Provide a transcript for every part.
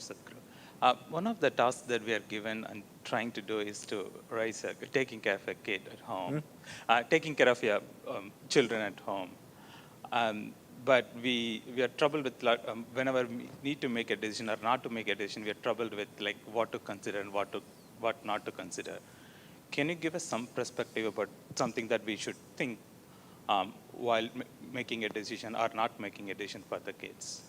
Sadhguru. One of the tasks that we are given and trying to do is to taking care of a kid at home, taking care of your children at home. But we are troubled with whenever we need to make a decision or not to make a decision, we are troubled with like what to consider and what not to consider. Can you give us some perspective about something that we should think while making a decision or not making a decision for the kids?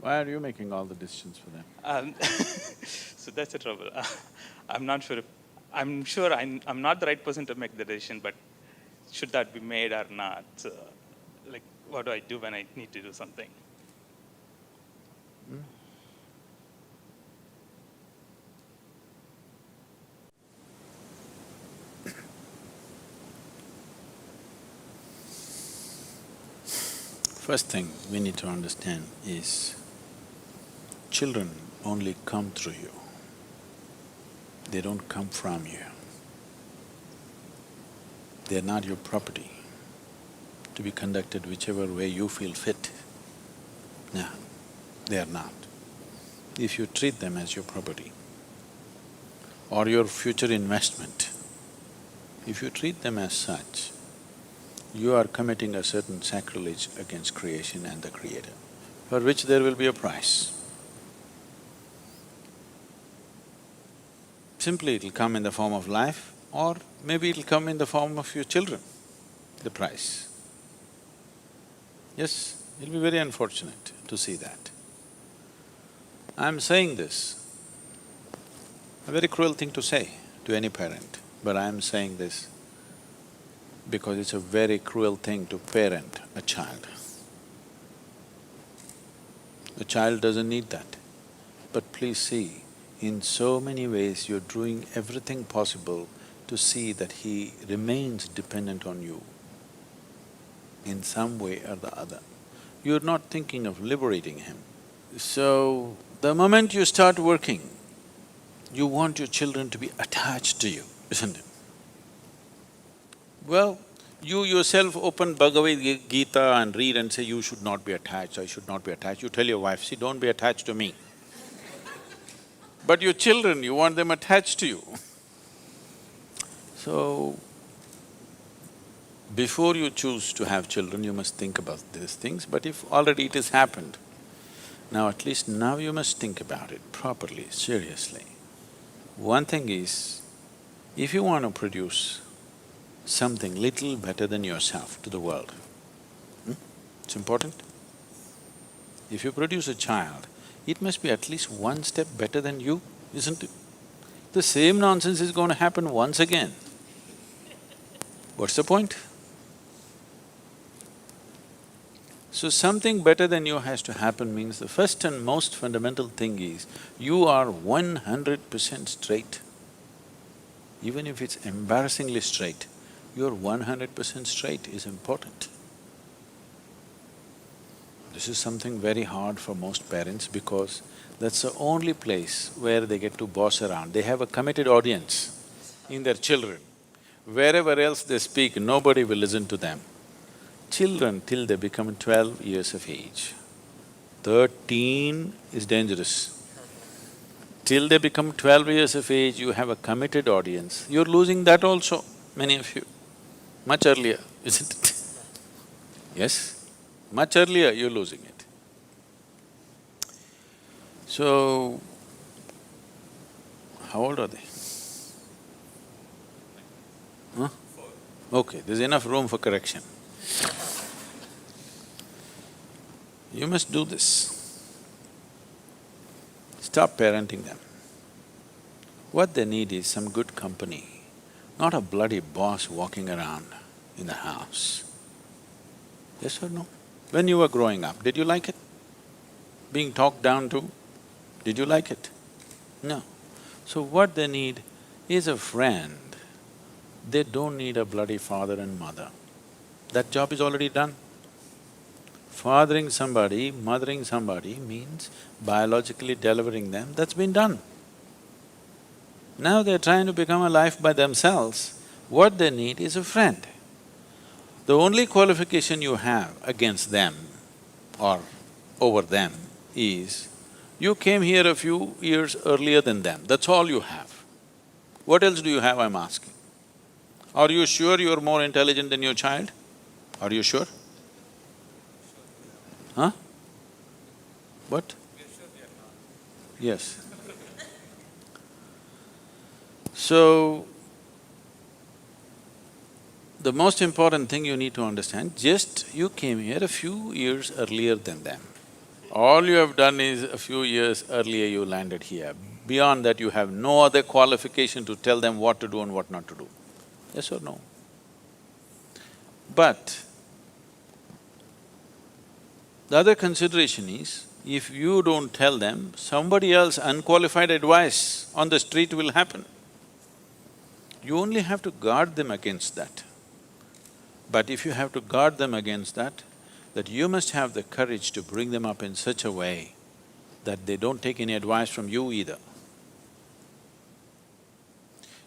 Why are you making all the decisions for them? So that's the trouble. I'm not sure if, I'm not the right person to make the decision, but should that be made or not? Like, what do I do when I need to do something? First thing we need to understand is children only come through you. They don't come from you. They're not your property to be conducted whichever way you feel fit. No, they are not. If you treat them as your property or your future investment, if you treat them as such, you are committing a certain sacrilege against creation and the Creator, for which there will be a price. Simply it'll come in the form of life, or maybe it'll come in the form of your children, the price. Yes, it'll be very unfortunate to see that. I'm saying this, a very cruel thing to say to any parent, but I'm saying this because it's a very cruel thing to parent a child. The child doesn't need that. But please see, in so many ways you're doing everything possible to see that he remains dependent on you in some way or the other. You're not thinking of liberating him. So, the moment you start working, you want your children to be attached to you, isn't it? Well, you yourself open Bhagavad Gita and read and say, you should not be attached, I should not be attached. You tell your wife, see, don't be attached to me. But your children, you want them attached to you. So, before you choose to have children, you must think about these things, but if already it has happened, now at least now you must think about it properly, seriously. One thing is, if you want to produce something little better than yourself to the world, it's important. If you produce a child, it must be at least one step better than you, isn't it? The same nonsense is going to happen once again. What's the point? So something better than you has to happen means the first and most fundamental thing is, you are 100% straight. Even if it's embarrassingly straight, you're 100% straight is important. This is something very hard for most parents because that's the only place where they get to boss around. They have a committed audience in their children. Wherever else they speak, nobody will listen to them. Children till they become 12 years of age, 13 is dangerous. Till they become 12 years of age, you have a committed audience. You're losing that also, many of you. Much earlier, isn't it? Yes, much earlier you're losing it. So, how old are they? Huh? Okay, there's enough room for correction. You must do this. Stop parenting them. What they need is some good company, not a bloody boss walking around in the house. Yes or no? When you were growing up, did you like it? Being talked down to, did you like it? No. So what they need is a friend. They don't need a bloody father and mother. That job is already done. Fathering somebody, mothering somebody means biologically delivering them, that's been done. Now they're trying to become a life by themselves. What they need is a friend. The only qualification you have against them or over them is You came here a few years earlier than them, that's all you have. What else do you have, I'm asking? Are you sure you're more intelligent than your child? Are you sure? Huh? What? Yes. So, the most important thing you need to understand, just you came here a few years earlier than them. All you have done is a few years earlier you landed here. Beyond that, you have no other qualification to tell them what to do and what not to do. Yes or no? But the other consideration is, if you don't tell them, somebody else unqualified advice on the street will happen. You only have to guard them against that. But if you have to guard them against that you must have the courage to bring them up in such a way that they don't take any advice from you either.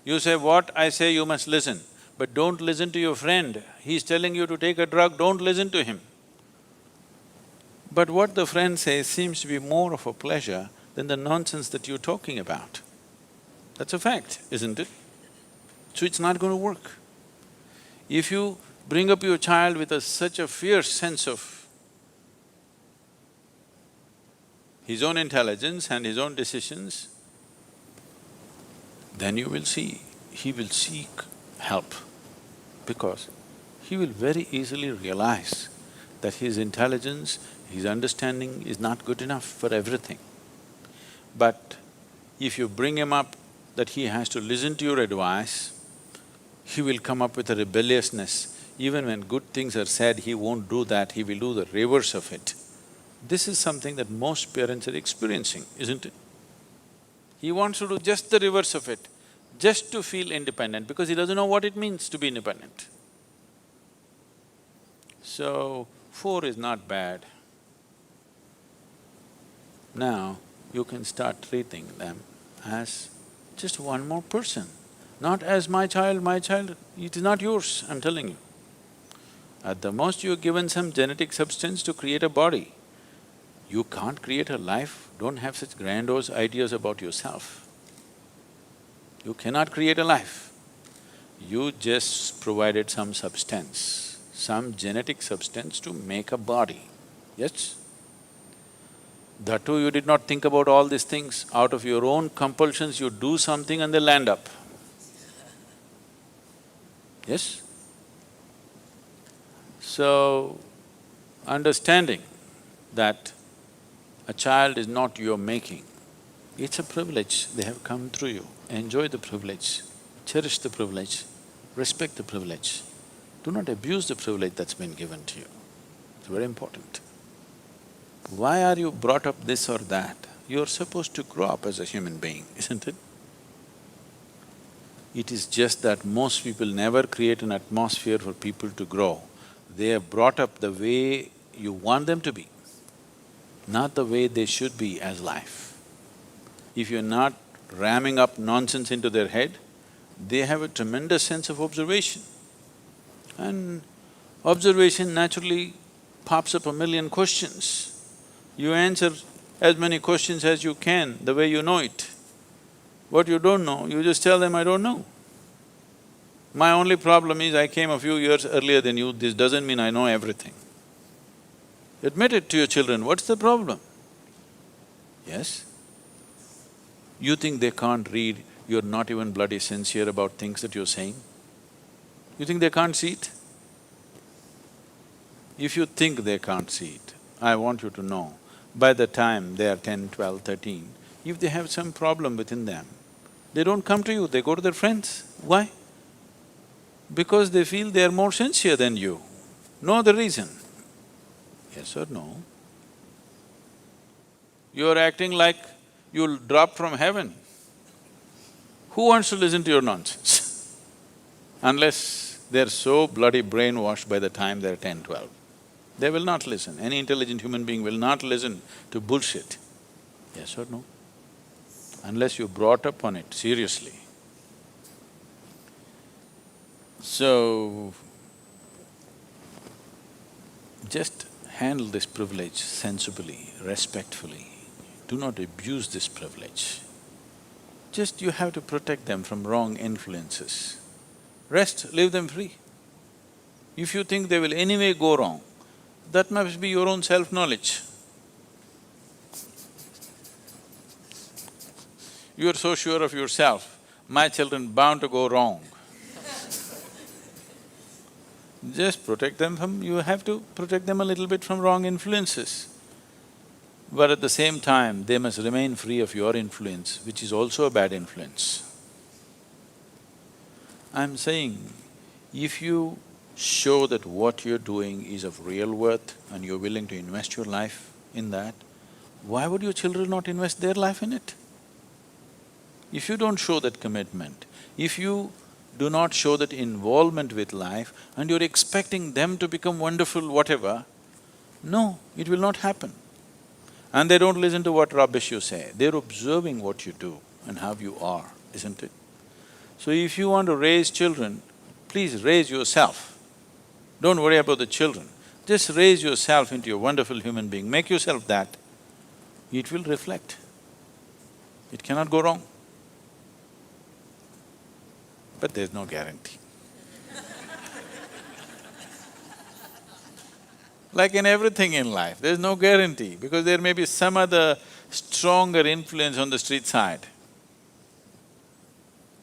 You say, what I say you must listen, but don't listen to your friend. He's telling you to take a drug, don't listen to him. But what the friend says seems to be more of a pleasure than the nonsense that you're talking about. That's a fact, isn't it? So it's not going to work. If you bring up your child with such a fierce sense of his own intelligence and his own decisions, then you will see, he will seek help, because he will very easily realize that his intelligence, his understanding is not good enough for everything. But if you bring him up that he has to listen to your advice, he will come up with a rebelliousness. Even when good things are said, he won't do that, he will do the reverse of it. This is something that most parents are experiencing, isn't it? He wants to do just the reverse of it, just to feel independent, because he doesn't know what it means to be independent. So, 4 is not bad. Now, you can start treating them as just one more person, not as my child, it is not yours, I'm telling you. At the most, you're given some genetic substance to create a body. You can't create a life, don't have such grandiose ideas about yourself. You cannot create a life. You just provided some substance, some genetic substance to make a body, yes? That too, you did not think about all these things. Out of your own compulsions, you do something and they land up. Yes? So, understanding that a child is not your making, it's a privilege, they have come through you. Enjoy the privilege, cherish the privilege, respect the privilege. Do not abuse the privilege that's been given to you. It's very important. Why are you brought up this or that? You're supposed to grow up as a human being, isn't it? It is just that most people never create an atmosphere for people to grow. They are brought up the way you want them to be, not the way they should be as life. If you're not ramming up nonsense into their head, they have a tremendous sense of observation. And observation naturally pops up a million questions. You answer as many questions as you can, the way you know it. What you don't know, you just tell them, I don't know. My only problem is I came a few years earlier than you, this doesn't mean I know everything. Admit it to your children, what's the problem? Yes? You think they can't read, you're not even bloody sincere about things that you're saying? You think they can't see it? If you think they can't see it, I want you to know, by the time they are 10, 12, 13, if they have some problem within them, they don't come to you, they go to their friends. Why? Because they feel they are more sincere than you. No other reason. Yes or no? You're acting like you'll drop from heaven. Who wants to listen to your nonsense? Unless they're so bloody brainwashed by the time they're 10, 12. They will not listen. Any intelligent human being will not listen to bullshit. Yes or no? Unless you're brought up on it seriously. So, just handle this privilege sensibly, respectfully. do not abuse this privilege. Just you have to protect them from wrong influences. Rest, leave them free. If you think they will anyway go wrong, that must be your own self-knowledge. You are so sure of yourself, my children bound to go wrong. Just protect them from… you have to protect them a little bit from wrong influences. But at the same time, they must remain free of your influence, which is also a bad influence. I'm saying, if you show that what you're doing is of real worth and you're willing to invest your life in that, why would your children not invest their life in it? If you don't show that commitment, if you do not show that involvement with life and you're expecting them to become wonderful whatever, no, it will not happen. And they don't listen to what rubbish you say, they're observing what you do and how you are, isn't it? So if you want to raise children, please raise yourself. Don't worry about the children, just raise yourself into a wonderful human being, make yourself that. It will reflect. It cannot go wrong. But there's no guarantee. Like in everything in life, there's no guarantee because there may be some other stronger influence on the street side,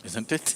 isn't it?